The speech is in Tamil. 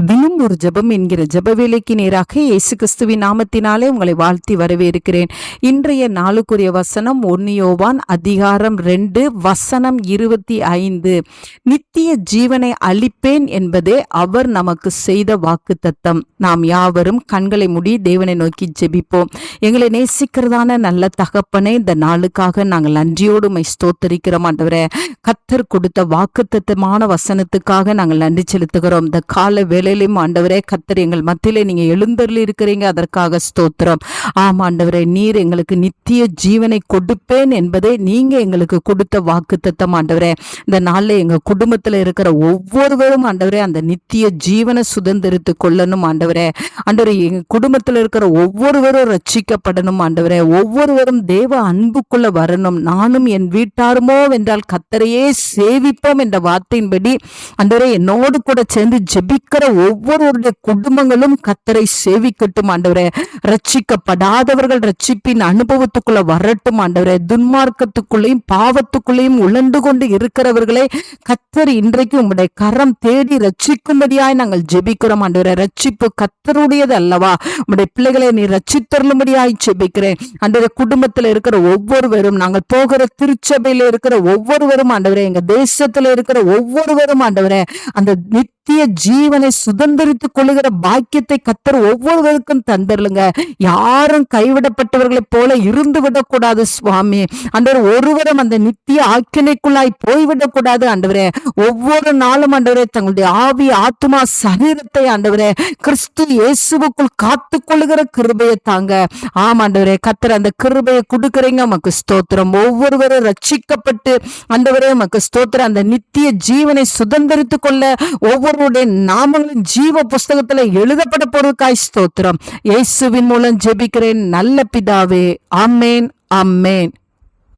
தினம் ஒரு ஜெபம் என்கிற ஜெப வேலைக்கு நேராக இயேசு கிறிஸ்துவின் நாமத்தினாலே உங்களை வாழ்த்தி வரவேற்கிறேன். இன்றைய நாளுக்குரிய வசனம் 1 யோவான் அதிகாரம் 2 வசனம் 25. நித்திய ஜீவனை அளிப்பேன் என்பதே அவர் நமக்கு செய்த வாக்குத்தத்தம். நாம் யாவரும் கண்களை மூடி தேவனை நோக்கி ஜெபிப்போம். எங்களை நேசிக்கிறதான நல்ல தகப்பனே, இந்த நாளுக்காக நாங்கள் நன்றியோடு உம்மை ஸ்தோத்தரிக்கிறோம் ஆண்டவரே. கர்த்தர் கொடுத்த வாக்குத்தத்தமான வசனத்துக்காக நாங்கள் நன்றி செலுத்துகிறோம். இந்த கால வேளையிலும் ஆண்டவரே கர்த்தர் எங்கள் மத்தியிலே நீங்க எழுந்தருளி இருக்கிறீங்க, அதற்காக ஸ்தோத்திரம். ஆமா ஆண்டவரே, நீர் எங்களுக்கு நித்திய ஜீவனை கொடுப்பேன் என்பதை நீங்க எங்களுக்கு கொடுத்த வாக்குத்தத்தம் ஆண்டவரே. இந்த நாள்ல எங்க குடும்பத்துல இருக்கிற ஒவ்வொருவரும் ஆண்டவரே அந்த நித்திய ஜீவனை சுதந்திரித்து கொள்ளணும் ஆண்டவரே. ஆண்டவரே, எங்க குடும்பத்துல இருக்கிற ஒவ்வொருவரும் ரட்சிக்கப்படணும் ஆண்டவரே. ஒவ்வொருவரும் தேவ அன்புக்குள்ள வரணும். நானும் என் வீட்டாருமோ என்றால் கர்த்தரையே சேவிப்போம் என்ற வார்த்தையின்படி ஆண்டவரே என்னோடு கூட சேர்ந்து ஜெபிக்கிற ஒவ்வொருவருடைய குடும்பங்களும் கர்த்தரை சேவிக்கட்டும் ஆண்டவரே. ரட்சிக்கப்படாதவர்கள் ரட்சிப்பின் அனுபவத்துக்குள்ள வரட்டும் ஆண்டவரே. துன்மார்க்கத்துக்குள்ளேயும் பாவத்துக்குள்ளேயும் உழண்டு கொண்டு இருக்கிறவர்களை கர்த்தர் இன்றைக்கு உங்களுடைய கரம் தேடி ரட்சிக்கும்படியாய் நாங்கள் ஜெபிக்கிறோம் ஆண்டவரே. ரட்சிப்பு கர்த்தருடையது அல்லவா? உங்களுடைய பிள்ளைகளை நீ ரட்சித்தருளும்படியாய் ஜெபிக்கிறேன் ஆண்டவரே. குடும்பத்துல இருக்கிற ஒவ்வொருவரும், நாங்கள் போகிற திருச்சபையில இருக்கிற ஒவ்வொருவரும் ஆண்டவரே, எங்க தேசத்துல இருக்கிற ஒவ்வொருவரும் ஆண்டவரே, அந்த நித்திய ஜீவனை சுதந்திரித்துக் கொள்ளுகிற பாக்கியத்தை கர்த்தர் ஒவ்வொருவருக்கும் தந்தருளுங்க. யாரும் கைவிடப்பட்டவர்களைப் போல இருந்து விடக்கூடாது சுவாமி. ஆண்டவர் ஒருவரும் அந்த நித்திய ஆக்கினைக்குள்ளாய் போய்விடக்கூடாது ஆண்டவரே. ஒவ்வொரு நாளும் ஆண்டவரே தங்களுடைய ஆவி ஆத்துமா சரீரத்தை ஆண்டவரே கிறிஸ்து இயேசுவுக்குள் காத்து கொள்ளுகிற கிருபையை தாங்க. ஆமாண்டவரே, கர்த்தர் அந்த கிருபையை கொடுக்குறீங்க, உமக்கு ஸ்தோத்திரம். ஒவ்வொருவரும் ரட்சிக்கப்பட்டு ஆண்டவரே உமக்கு ஸ்தோத்திரம். அந்த நித்திய ஜீவனை சுதந்திரித்துக் கொள்ள ஒவ்வொருடைய நாமங்களும் ஜீவ புஸ்தகத்துல எழுதப்பட போறதுக்காய் ஸ்தோத்திரம். இயேசுவின் மூலம் ஜெபிக்கிறேன் நல்ல பிதாவே. ஆமேன், ஆமேன்.